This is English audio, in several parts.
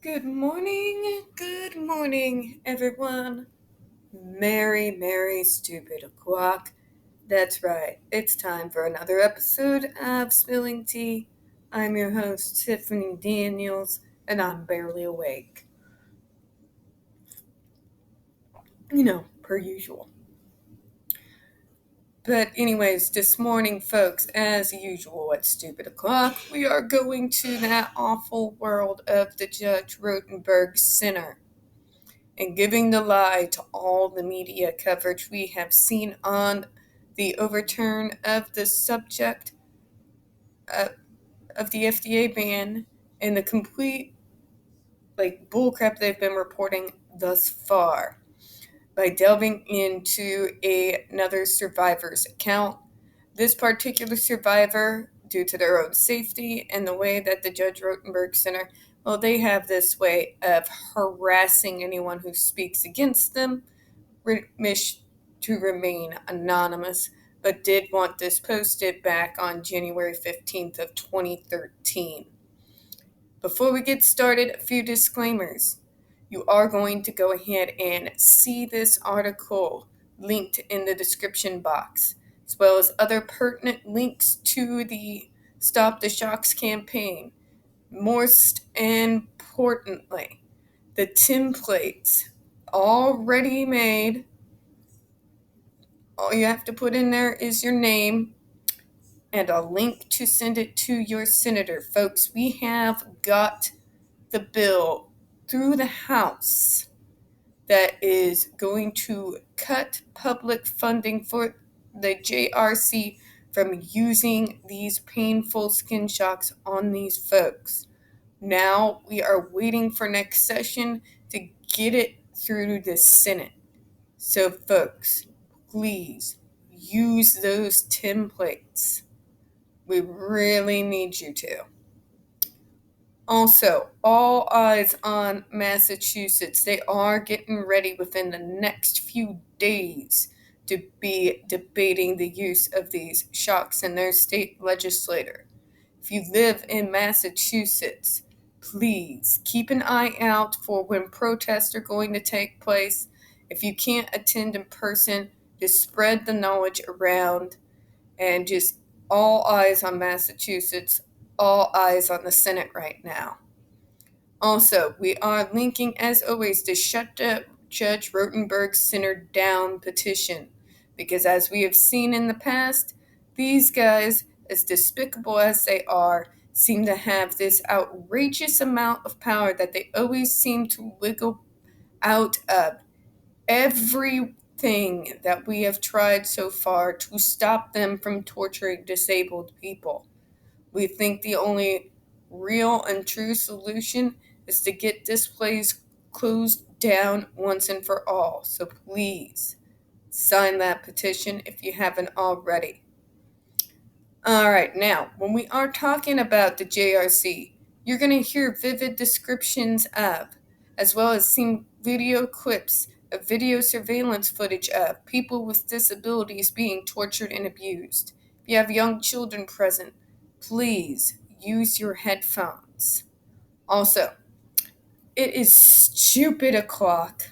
Good morning, everyone. Merry, merry, stupid o'clock. That's right, it's time for another episode of Spilling Tea. I'm your host, Tiffany Daniels, and I'm barely awake. Per usual. But, anyways, this morning, folks, as usual at Stupid O'Clock, we are going to that awful world of the Judge Rotenberg Center and giving the lie to all the media coverage we have seen on the overturn of the subject of the FDA ban and the complete bullcrap they've been reporting thus far by delving into another survivor's account. This particular survivor, due to their own safety and the way that the Judge Rotenberg Center, well, they have this way of harassing anyone who speaks against them, wish to remain anonymous, but did want this posted back on January 15th of 2013. Before we get started, a few disclaimers. You are going to go ahead and see this article linked in the description box, as well as other pertinent links to the Stop the Shocks campaign. Most importantly, the templates already made. All you have to put in there is your name and a link to send it to your senator. Folks, we have got the bill through the House that is going to cut public funding for the JRC from using these painful skin shocks on these folks. Now we are waiting for next session to get it through the Senate. So, folks, please use those templates. We really need you to. Also, all eyes on Massachusetts. They are getting ready within the next few days to be debating the use of these shocks in their state legislature. If you live in Massachusetts, please keep an eye out for when protests are going to take place. If you can't attend in person, just spread the knowledge around and just all eyes on Massachusetts, all eyes on the Senate right now. Also, we are linking, as always, to Shut the Judge Rotenberg Center Down petition, because as we have seen in the past, these guys, as despicable as they are, seem to have this outrageous amount of power that they always seem to wiggle out of everything that we have tried so far to stop them from torturing disabled people. We think the only real and true solution is to get this place closed down once and for all. So please sign that petition if you haven't already. All right, now, when we are talking about the JRC, you're going to hear vivid descriptions of, as well as see video clips of video surveillance footage of people with disabilities being tortured and abused. If you have young children present, please use your headphones. Also, it is stupid o'clock,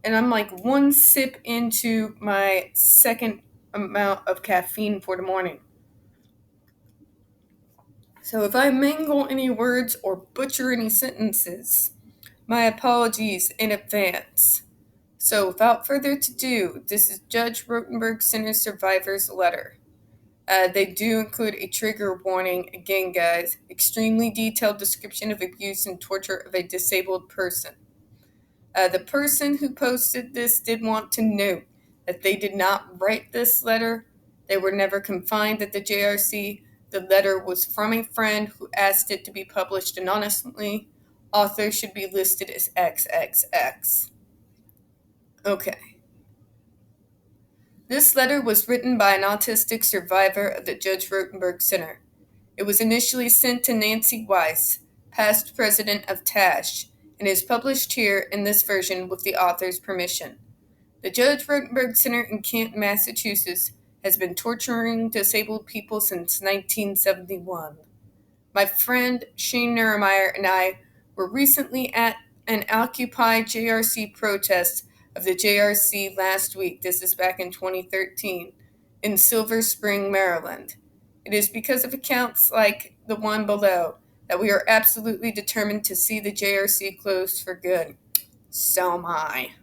and I'm like one sip into my second amount of caffeine for the morning. So if I mangle any words or butcher any sentences, my apologies in advance. So without further ado, this is Judge Rotenberg Center Survivor's letter. They do include a trigger warning. Again, guys, extremely detailed description of abuse and torture of a disabled person. The person who posted this did want to note that they did not write this letter. They were never confined at the JRC. The letter was from a friend who asked it to be published anonymously. Author should be listed as XXX. Okay. This letter was written by an autistic survivor of the Judge Rotenberg Center. It was initially sent to Nancy Weiss, past president of TASH, and is published here in this version with the author's permission. The Judge Rotenberg Center in Canton, Massachusetts, has been torturing disabled people since 1971. My friend Shane Neumeyer and I were recently at an Occupy JRC protest of the JRC last week. This is back in 2013 in Silver Spring, Maryland. It is because of accounts like the one below that we are absolutely determined to see the JRC closed for good. So am I.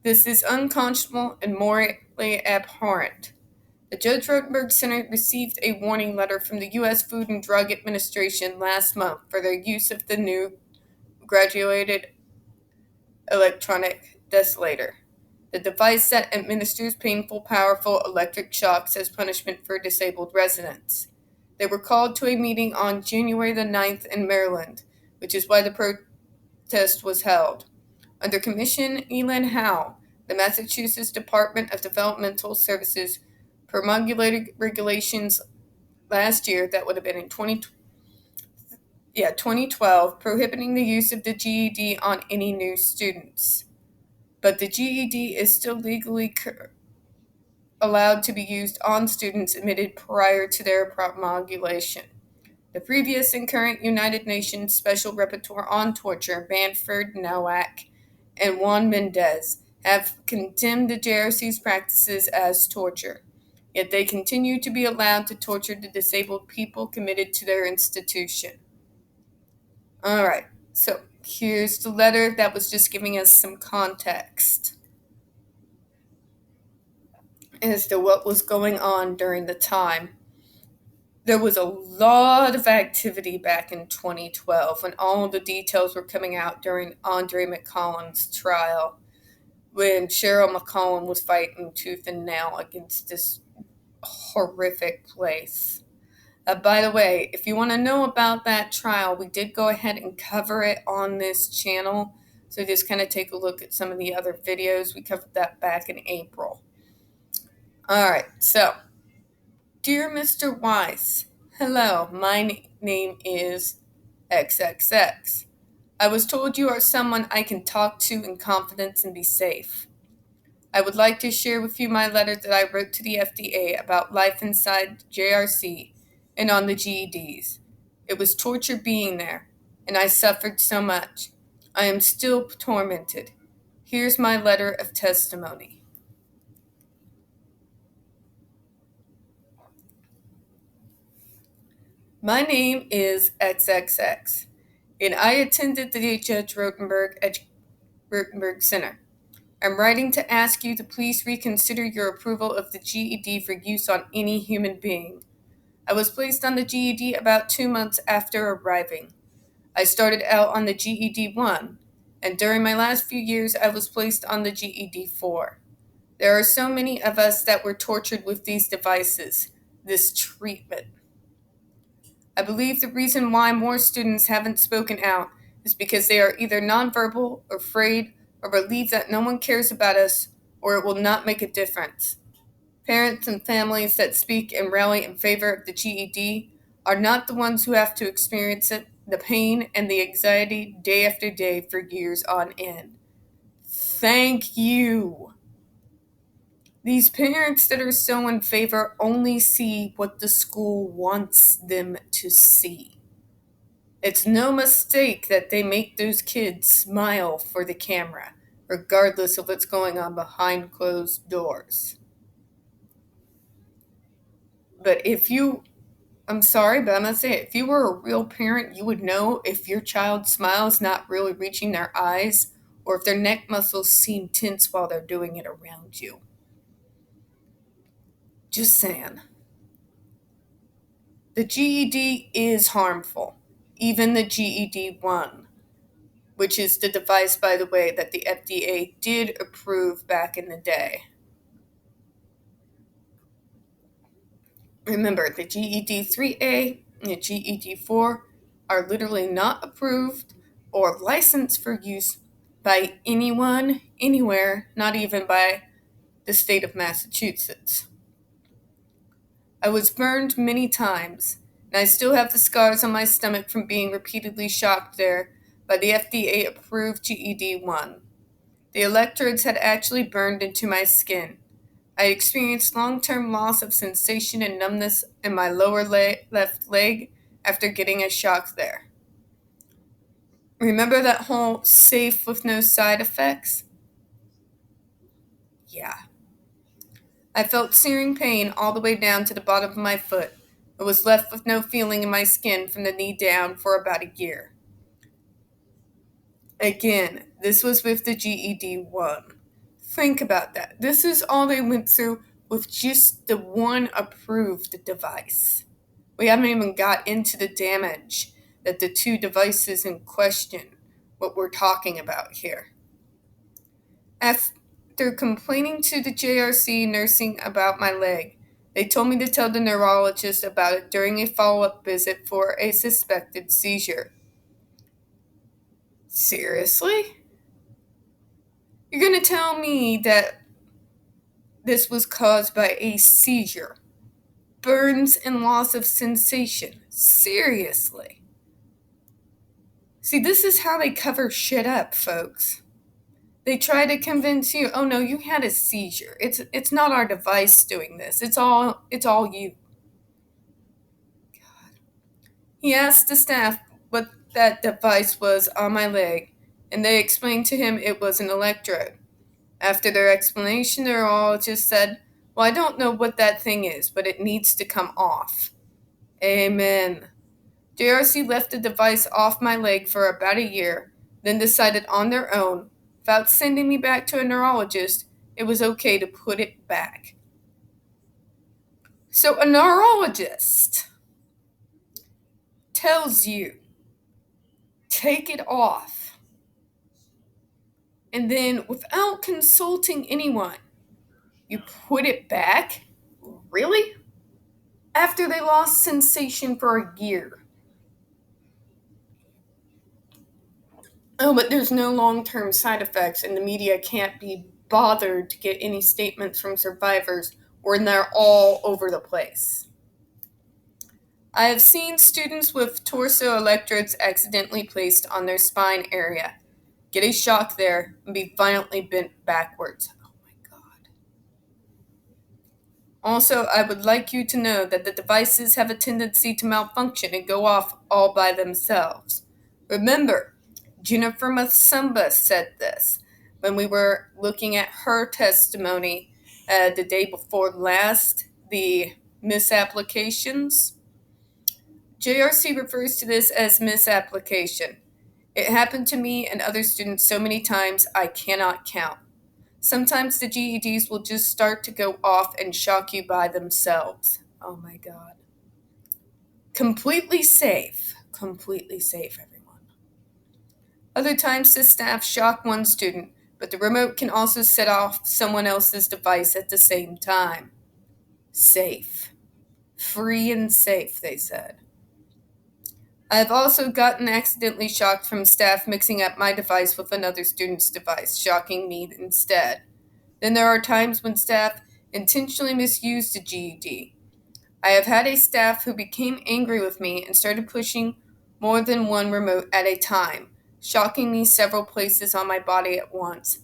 This is unconscionable and morally abhorrent. The Judge Rotenberg Center received a warning letter from the U.S. Food and Drug Administration last month for their use of the new graduated electronic desolator, the device that administers painful, powerful electric shocks as punishment for disabled residents. They were called to a meeting on January the 9th in Maryland, which is why the protest was held. Under Commissioner Elin Howe, the Massachusetts Department of Developmental Services promulgated regulations last year that would have been in 2012, prohibiting the use of the GED on any new students. But the GED is still legally allowed to be used on students admitted prior to their promulgation. The previous and current United Nations Special Rapporteur on Torture, Manfred Nowak and Juan Mendez, have condemned the JRC's practices as torture. Yet they continue to be allowed to torture the disabled people committed to their institution. Alright, so here's the letter that was just giving us some context as to what was going on during the time. There was a lot of activity back in 2012 when all the details were coming out during Andre McCollum's trial, when Cheryl McCollum was fighting tooth and nail against this horrific place. By the way, if you want to know about that trial, we did go ahead and cover it on this channel. So just kind of take a look at some of the other videos. We covered that back in April. Alright, so, dear Mr. Weiss, hello, my name is XXX. I was told you are someone I can talk to in confidence and be safe. I would like to share with you my letter that I wrote to the FDA about life inside JRC and on the GEDs. It was torture being there, and I suffered so much. I am still tormented. Here's my letter of testimony. My name is XXX, and I attended the Judge Rotenberg Center. I'm writing to ask you to please reconsider your approval of the GED for use on any human being. I was placed on the GED about 2 months after arriving. I started out on the GED 1, and during my last few years I was placed on the GED 4. There are so many of us that were tortured with these devices, this treatment. I believe the reason why more students haven't spoken out is because they are either nonverbal, afraid, or believe that no one cares about us or it will not make a difference. Parents and families that speak and rally in favor of the GED are not the ones who have to experience it, the pain and the anxiety day after day for years on end. Thank you. These parents that are so in favor only see what the school wants them to see. It's no mistake that they make those kids smile for the camera, regardless of what's going on behind closed doors. But I'm sorry, but I'm going to say it, if you were a real parent, you would know if your child's smile is not really reaching their eyes, or if their neck muscles seem tense while they're doing it around you. Just saying. The GED is harmful, even the GED 1, which is the device, by the way, that the FDA did approve back in the day. Remember, the GED 3A and the GED 4 are literally not approved or licensed for use by anyone, anywhere, not even by the state of Massachusetts. I was burned many times, and I still have the scars on my stomach from being repeatedly shocked there by the FDA-approved GED 1. The electrodes had actually burned into my skin. I experienced long-term loss of sensation and numbness in my lower left leg after getting a shock there. Remember that whole safe with no side effects? Yeah. I felt searing pain all the way down to the bottom of my foot. I was left with no feeling in my skin from the knee down for about a year. Again, this was with the GED 1. Think about that. This is all they went through with just the one approved device. We haven't even got into the damage that the two devices in question, what we're talking about here. After complaining to the JRC nursing about my leg, they told me to tell the neurologist about it during a follow-up visit for a suspected seizure. Seriously? You're going to tell me that this was caused by a seizure? Burns and loss of sensation? Seriously? See, this is how they cover shit up, folks. They try to convince you, oh no, you had a seizure. It's not our device doing this. It's all you. He asked the staff what that device was on my leg, and they explained to him it was an electrode. After their explanation, the neurologist said, well, I don't know what that thing is, but it needs to come off. Amen. JRC left the device off my leg for about a year, then decided on their own, without sending me back to a neurologist, it was okay to put it back. So a neurologist tells you, take it off. And then, without consulting anyone, you put it back? Really? After they lost sensation for a year. Oh, but there's no long-term side effects, and the media can't be bothered to get any statements from survivors when they're all over the place. I have seen students with torso electrodes accidentally placed on their spine area, get a shock there, and be violently bent backwards. Oh my God. Also, I would like you to know that the devices have a tendency to malfunction and go off all by themselves. Remember, Jennifer Masumba said this when we were looking at her testimony the day before last, the misapplications. JRC refers to this as misapplication. It happened to me and other students so many times I cannot count. Sometimes the GEDs will just start to go off and shock you by themselves. Oh my God. Completely safe. Completely safe, everyone. Other times the staff shock one student, but the remote can also set off someone else's device at the same time. Safe. Free and safe, they said. I have also gotten accidentally shocked from staff mixing up my device with another student's device, shocking me instead. Then there are times when staff intentionally misused the GED. I have had a staff who became angry with me and started pushing more than one remote at a time, shocking me several places on my body at once.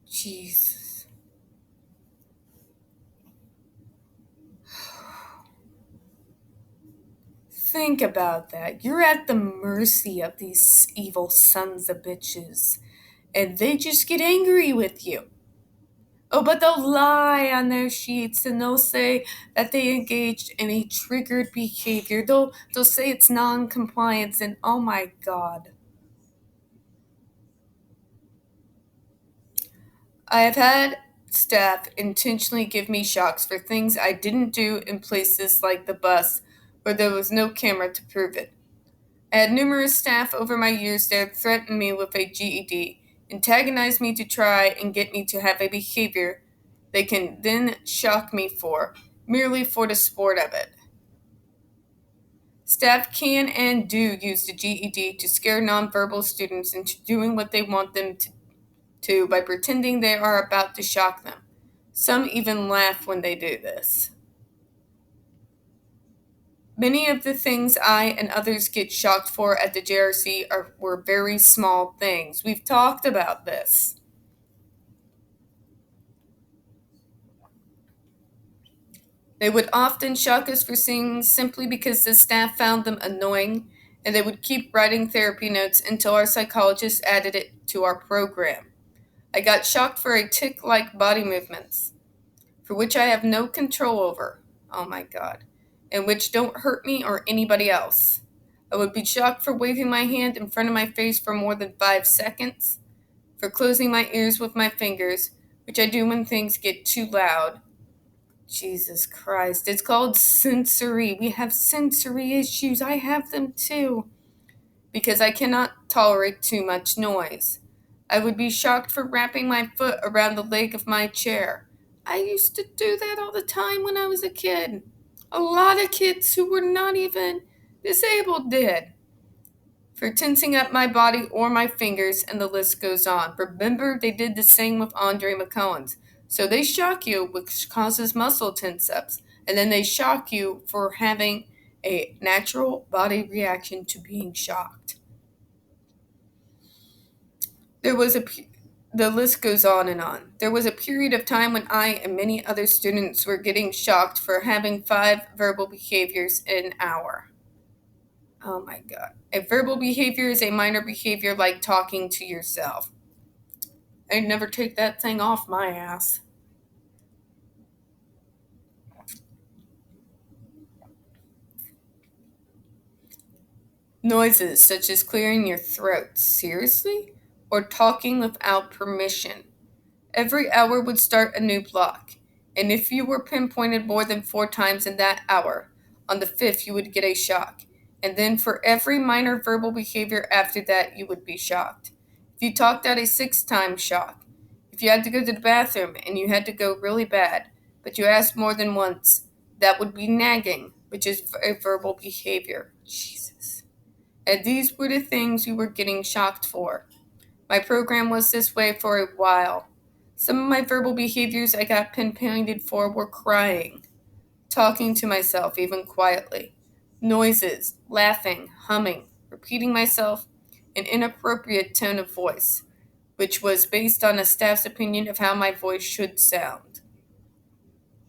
Jesus. Think about that. You're at the mercy of these evil sons of bitches, and they just get angry with you. Oh, but they'll lie on their sheets and they'll say that they engaged in a triggered behavior. They'll say it's non-compliance, and oh my God. I have had staff intentionally give me shocks for things I didn't do in places like the bus where there was no camera to prove it. I had numerous staff over my years there threaten me with a GED, antagonize me to try and get me to have a behavior they can then shock me for, merely for the sport of it. Staff can and do use the GED to scare nonverbal students into doing what they want them to by pretending they are about to shock them. Some even laugh when they do this. Many of the things I and others get shocked for at the JRC were very small things. We've talked about this. They would often shock us for things simply because the staff found them annoying, and they would keep writing therapy notes until our psychologist added it to our program. I got shocked for a tick like body movements, for which I have no control over. Oh my god. And which don't hurt me or anybody else. I would be shocked for waving my hand in front of my face for more than 5 seconds, for closing my ears with my fingers, which I do when things get too loud. Jesus Christ. It's called sensory. We have sensory issues. I have them too. Because I cannot tolerate too much noise. I would be shocked for wrapping my foot around the leg of my chair. I used to do that all the time when I was a kid. A lot of kids who were not even disabled did. For tensing up my body or my fingers, and the list goes on. Remember, they did the same with Andre McCollins. So they shock you, which causes muscle tense ups, and then they shock you for having a natural body reaction to being shocked. There was a the list goes on and on. There was a period of time when I and many other students were getting shocked for having 5 verbal behaviors in an hour. Oh my god. A verbal behavior is a minor behavior like talking to yourself. I'd never take that thing off my ass. Noises such as clearing your throat, seriously? Or talking without permission. Every hour would start a new block, and if you were pinpointed more than 4 times in that hour, on the fifth you would get a shock, and then for every minor verbal behavior after that you would be shocked. If you talked out a 6th time shock. If you had to go to the bathroom and you had to go really bad, but you asked more than once, that would be nagging, which is a verbal behavior. Jesus. And these were the things you were getting shocked for. My program was this way for a while. Some of my verbal behaviors I got pinpointed for were crying, talking to myself even quietly, noises, laughing, humming, repeating myself, an inappropriate tone of voice, which was based on a staff's opinion of how my voice should sound.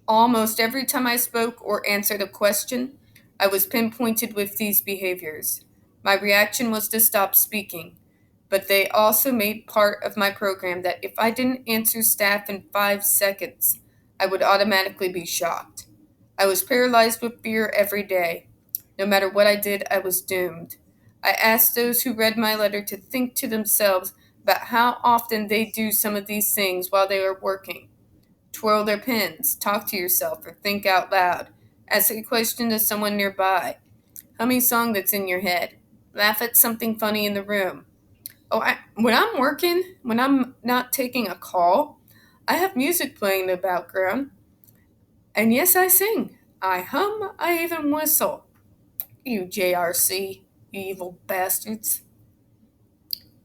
Almost every time I spoke or answered a question, I was pinpointed with these behaviors. My reaction was to stop speaking, but they also made part of my program that if I didn't answer staff in 5 seconds, I would automatically be shocked. I was paralyzed with fear every day. No matter what I did, I was doomed. I asked those who read my letter to think to themselves about how often they do some of these things while they are working. Twirl their pens, talk to yourself, or think out loud. Ask a question to someone nearby. Hum a song that's in your head. Laugh at something funny in the room. When I'm working, when I'm not taking a call, I have music playing in the background. And yes, I sing. I hum, I even whistle. You JRC, you evil bastards.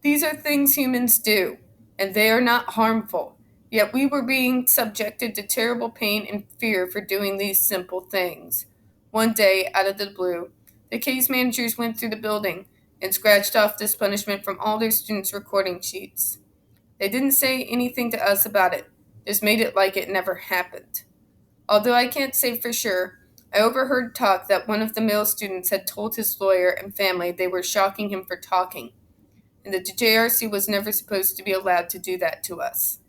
These are things humans do, and they are not harmful. Yet we were being subjected to terrible pain and fear for doing these simple things. One day, out of the blue, the case managers went through the building and scratched off this punishment from all their students' recording sheets. They didn't say anything to us about it, just made it like it never happened. Although I can't say for sure, I overheard talk that one of the male students had told his lawyer and family they were shocking him for talking, and that the JRC was never supposed to be allowed to do that to us.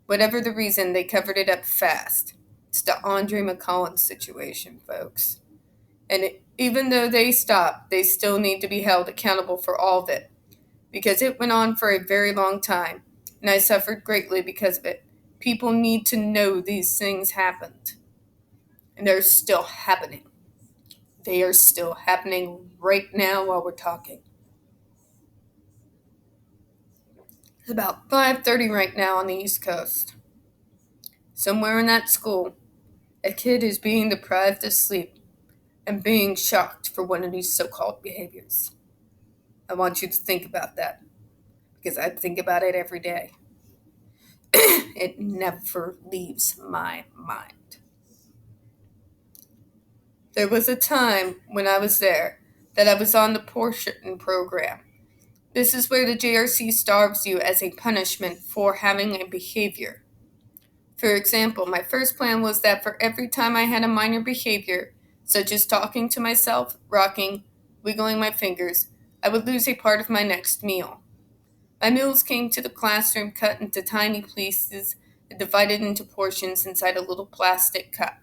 Whatever the reason, they covered it up fast. It's the Andre McCollins situation, folks. And even though they stopped, they still need to be held accountable for all of it, because it went on for a very long time, and I suffered greatly because of it. People need to know these things happened, and they're still happening. They are still happening right now while we're talking. It's about 5:30 right now on the East Coast. Somewhere in that school, a kid is being deprived of sleep and being shocked for one of these so-called behaviors. I want you to think about that, because I think about it every day. It never leaves my mind. There was a time when I was there that I was on the portion program. This is where the JRC starves you as a punishment for having a behavior. For example, my first plan was that for every time I had a minor behavior, such as talking to myself, rocking, wiggling my fingers, I would lose a part of my next meal. My meals came to the classroom cut into tiny pieces and divided into portions inside a little plastic cup.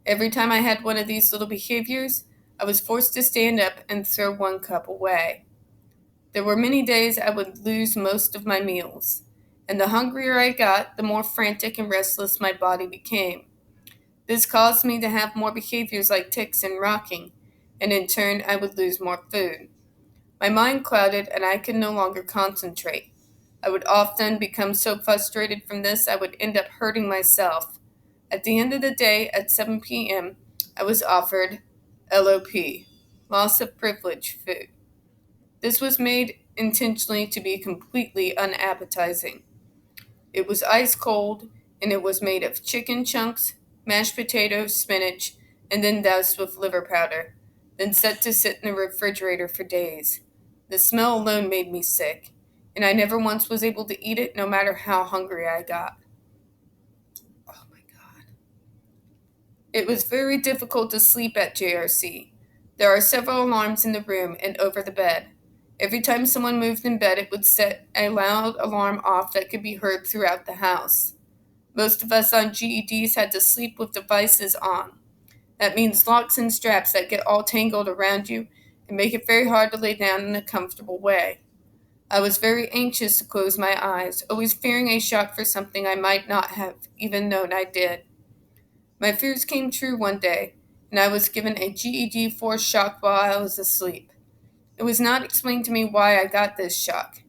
Every time I had one of these little behaviors, I was forced to stand up and throw one cup away. There were many days I would lose most of my meals, and the hungrier I got, the more frantic and restless my body became. This caused me to have more behaviors like tics and rocking, and in turn, I would lose more food. My mind clouded, and I could no longer concentrate. I would often become so frustrated from this I would end up hurting myself. At the end of the day, at 7 p.m., I was offered LOP, loss of privilege food. This was made intentionally to be completely unappetizing. It was ice cold, and it was made of chicken chunks, mashed potatoes, spinach, and then doused with liver powder, then set to sit in the refrigerator for days. The smell alone made me sick, and I never once was able to eat it no matter how hungry I got. Oh my God. It was very difficult to sleep at JRC. There are several alarms in the room and over the bed. Every time someone moved in bed, it would set a loud alarm off that could be heard throughout the house. Most of us on GEDs had to sleep with devices on. That means locks and straps that get all tangled around you and make it very hard to lay down in a comfortable way. I was very anxious to close my eyes, always fearing a shock for something I might not have even known I did. My fears came true one day, and I was given a GED force shock while I was asleep. It was not explained to me why I got this shock.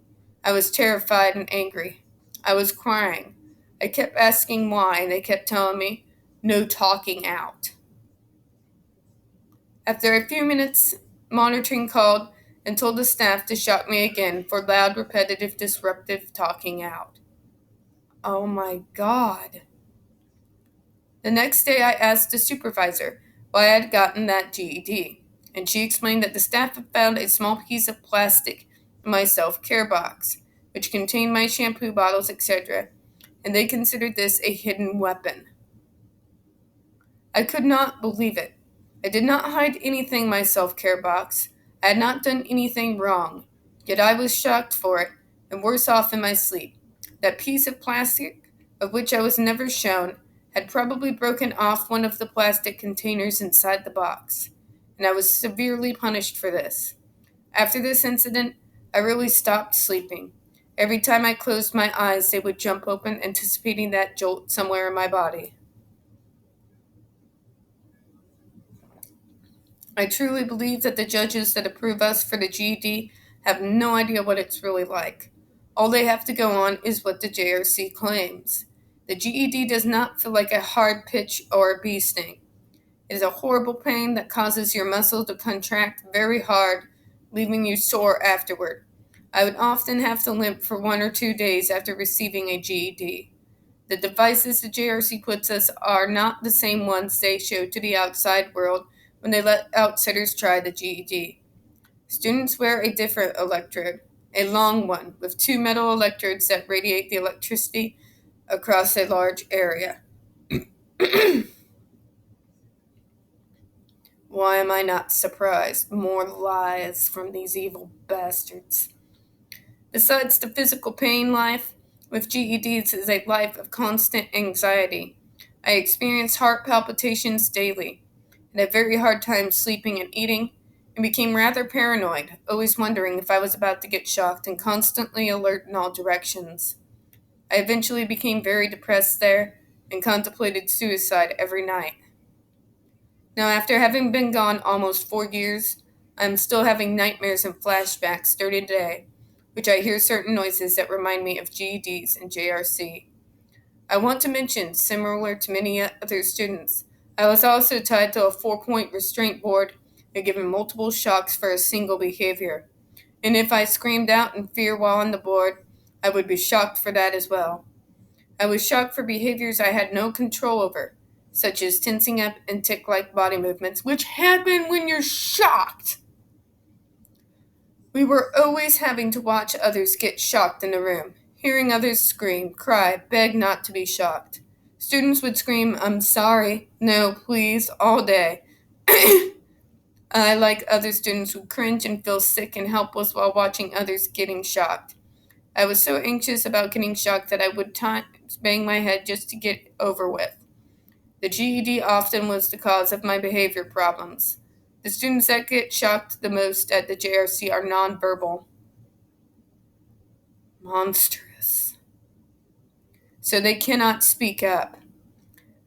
I was terrified and angry. I was crying. I kept asking why, and they kept telling me, no talking out. After a few minutes, monitoring called and told the staff to shock me again for loud, repetitive, disruptive talking out. Oh my God. The next day, I asked the supervisor why I had gotten that GED, and she explained that the staff had found a small piece of plastic in my self-care box, which contained my shampoo bottles, etc., and they considered this a hidden weapon. I could not believe it. I did not hide anything in my self-care box. I had not done anything wrong, yet I was shocked for it, and worse off in my sleep. That piece of plastic, of which I was never shown, had probably broken off one of the plastic containers inside the box, and I was severely punished for this. After this incident, I really stopped sleeping. Every time I closed my eyes, they would jump open, anticipating that jolt somewhere in my body. I truly believe that the judges that approve us for the GED have no idea what it's really like. All they have to go on is what the JRC claims. The GED does not feel like a hard pitch or a bee sting. It is a horrible pain that causes your muscle to contract very hard, leaving you sore afterward. I would often have to limp for 1 or 2 days after receiving a GED. The devices the JRC puts us are not the same ones they show to the outside world when they let outsiders try the GED. Students wear a different electrode, a long one with two metal electrodes that radiate the electricity across a large area. Why am I not surprised? More lies from these evil bastards. Besides the physical pain, life with GEDs is a life of constant anxiety. I experienced heart palpitations daily, had a very hard time sleeping and eating, and became rather paranoid, always wondering if I was about to get shocked and constantly alert in all directions. I eventually became very depressed there and contemplated suicide every night. Now, after having been gone almost 4 years, I am still having nightmares and flashbacks during the day, which I hear certain noises that remind me of GEDs and JRC. I want to mention, similar to many other students, I was also tied to a 4-point restraint board and given multiple shocks for a single behavior. And if I screamed out in fear while on the board, I would be shocked for that as well. I was shocked for behaviors I had no control over, such as tensing up and tic-like body movements, which happen when you're shocked. We were always having to watch others get shocked in the room, hearing others scream, cry, beg not to be shocked. Students would scream, "I'm sorry, no, please," all day. I, like other students, would cringe and feel sick and helpless while watching others getting shocked. I was so anxious about getting shocked that I would times bang my head just to get over with. The GED often was the cause of my behavior problems. The students that get shocked the most at the JRC are nonverbal. Monstrous. So they cannot speak up.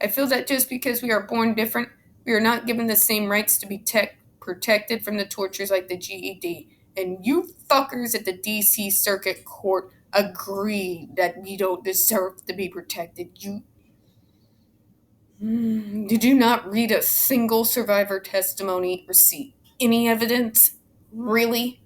I feel that just because we are born different, we are not given the same rights to be protected from the tortures like the GED. And you fuckers at the DC Circuit Court agree that we don't deserve to be protected. Did you not read a single survivor testimony or see any evidence? Really?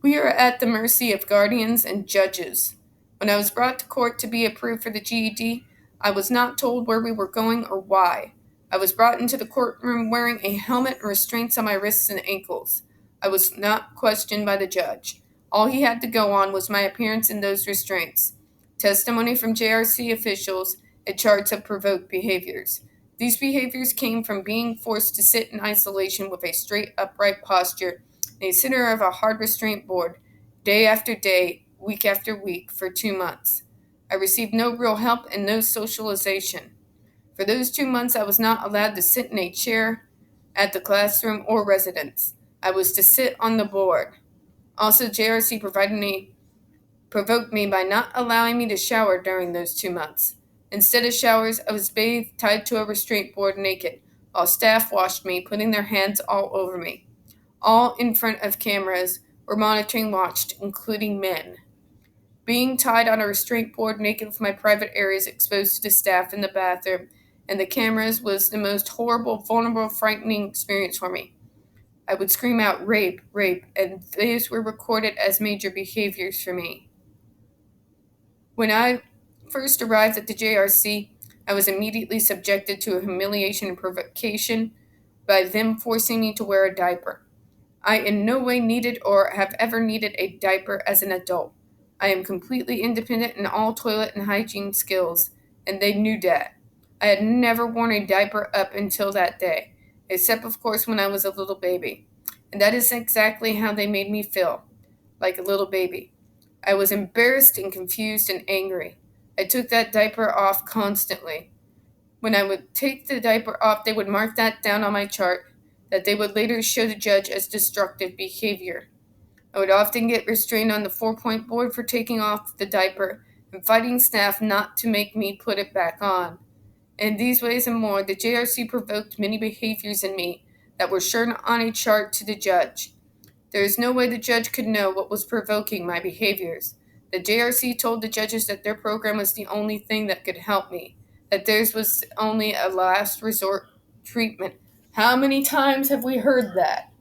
We are at the mercy of guardians and judges. When I was brought to court to be approved for the GED, I was not told where we were going or why. I was brought into the courtroom wearing a helmet and restraints on my wrists and ankles. I was not questioned by the judge. All he had to go on was my appearance in those restraints, testimony from JRC officials, and charts of provoked behaviors. These behaviors came from being forced to sit in isolation with a straight, upright posture in the center of a hard restraint board, day after day, week after week, for 2 months. I received no real help and no socialization. For those 2 months, I was not allowed to sit in a chair at the classroom or residence. I was to sit on the board. Also, JRC provoked me by not allowing me to shower during those 2 months. Instead of showers, I was bathed, tied to a restraint board naked, while staff washed me, putting their hands all over me. All in front of cameras were monitoring watched, including men. Being tied on a restraint board naked with my private areas exposed to the staff in the bathroom and the cameras was the most horrible, vulnerable, frightening experience for me. I would scream out, "Rape, rape," and these were recorded as major behaviors for me. When I first arrived at the JRC, I was immediately subjected to a humiliation and provocation by them forcing me to wear a diaper. I in no way needed or have ever needed a diaper as an adult. I am completely independent in all toilet and hygiene skills, and they knew that. I had never worn a diaper up until that day, except of course when I was a little baby. And that is exactly how they made me feel, like a little baby. I was embarrassed and confused and angry. I took that diaper off constantly. When I would take the diaper off, they would mark that down on my chart that they would later show the judge as destructive behavior. I would often get restrained on the 4-point board for taking off the diaper and fighting staff not to make me put it back on. In these ways and more, the JRC provoked many behaviors in me that were shown on a chart to the judge. There is no way the judge could know what was provoking my behaviors. The JRC told the judges that their program was the only thing that could help me, that theirs was only a last resort treatment. How many times have we heard that?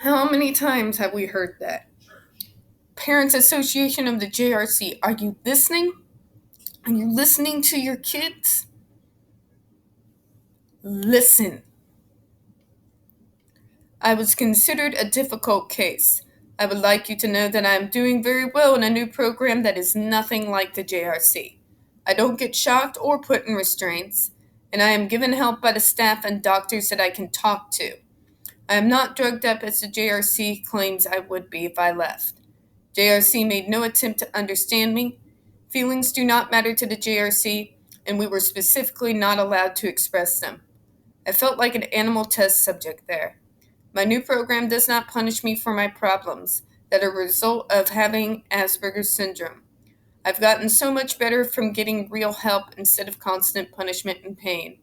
How many times have we heard that? Parents Association of the JRC, are you listening? Are you listening to your kids? Listen. I was considered a difficult case. I would like you to know that I am doing very well in a new program that is nothing like the JRC. I don't get shocked or put in restraints, and I am given help by the staff and doctors that I can talk to. I am not drugged up as the JRC claims I would be if I left. JRC made no attempt to understand me. Feelings do not matter to the JRC, and we were specifically not allowed to express them. I felt like an animal test subject there. My new program does not punish me for my problems that are a result of having Asperger's syndrome. I've gotten so much better from getting real help instead of constant punishment and pain.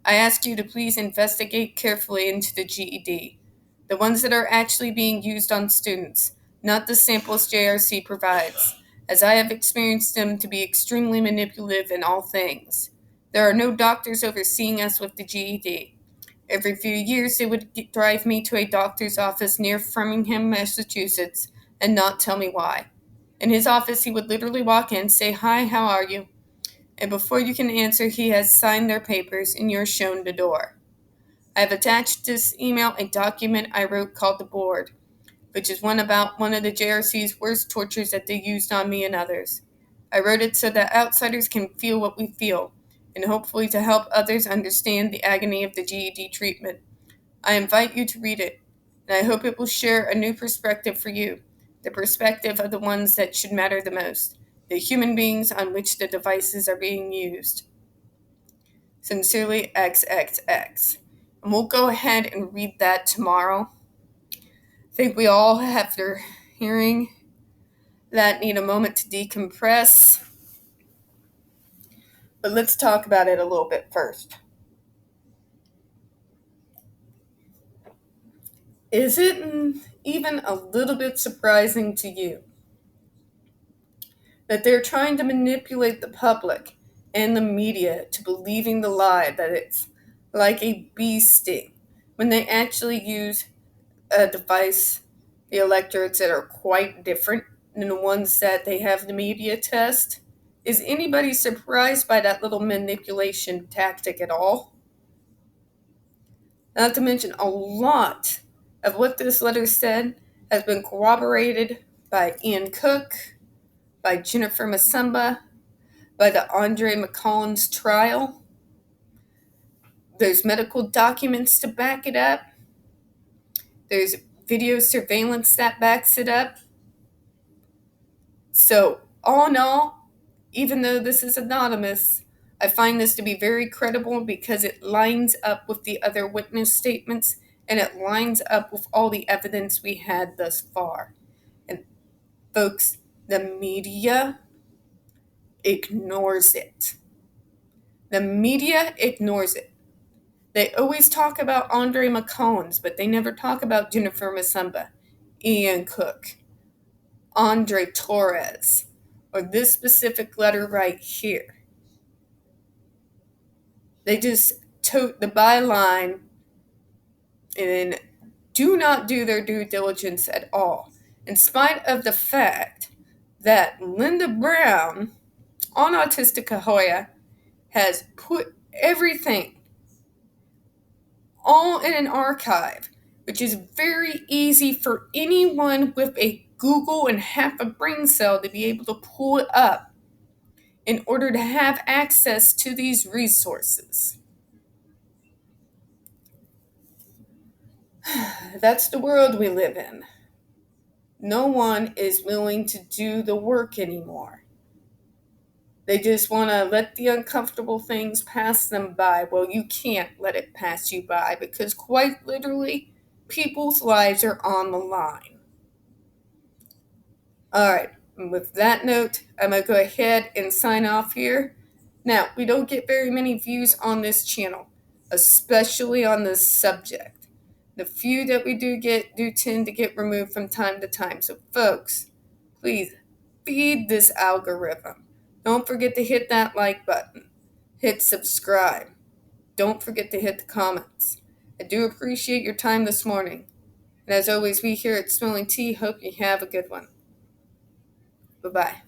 I ask you to please investigate carefully into the GED, the ones that are actually being used on students, not the samples JRC provides, as I have experienced them to be extremely manipulative in all things. There are no doctors overseeing us with the GED. Every few years, they would drive me to a doctor's office near Framingham, Massachusetts, and not tell me why. In his office, he would literally walk in, say, "Hi, how are you?" And before you can answer, he has signed their papers and you're shown the door. I have attached this email a document I wrote called the board. which is one about one of the JRC's worst tortures that they used on me and others. I wrote it so that outsiders can feel what we feel, and hopefully to help others understand the agony of the GED treatment. I invite you to read it, and I hope it will share a new perspective for you, the perspective of the ones that should matter the most, the human beings on which the devices are being used. Sincerely, XXX. And we'll go ahead and read that tomorrow. I think we all, after hearing that, need a moment to decompress. But let's talk about it a little bit first. Is it even a little bit surprising to you that they're trying to manipulate the public and the media to believing the lie that it's like a bee sting when they actually use a device, the electrodes, that are quite different than the ones that they have the media test? Is anybody surprised by that little manipulation tactic at all? Not to mention, a lot of what this letter said has been corroborated by Ian Cook, by Jennifer Masumba, by the Andre McCollins trial. There's medical documents to back it up. There's video surveillance that backs it up. So, all in all, even though this is anonymous, I find this to be very credible because it lines up with the other witness statements and it lines up with all the evidence we had thus far. And folks, the media ignores it. The media ignores it. They always talk about Andre McCollins, but they never talk about Jennifer Masumba, Ian Cook, Andre Torres, or this specific letter right here. They just tote the byline and do not do their due diligence at all, in spite of the fact that Linda Brown on Autistic Ahoya has put everything all in an archive, which is very easy for anyone with a Google and half a brain cell to be able to pull it up in order to have access to these resources. That's the world we live in. No one is willing to do the work anymore. They just want to let the uncomfortable things pass them by. Well, you can't let it pass you by because quite literally, people's lives are on the line. All right, and with that note, I'm going to go ahead and sign off here. Now, we don't get very many views on this channel, especially on this subject. The few that we do get do tend to get removed from time to time. So, folks, please feed this algorithm. Don't forget to hit that like button. Hit subscribe. Don't forget to hit the comments. I do appreciate your time this morning. And as always, we here at Smelling Tea hope you have a good one. Bye-bye.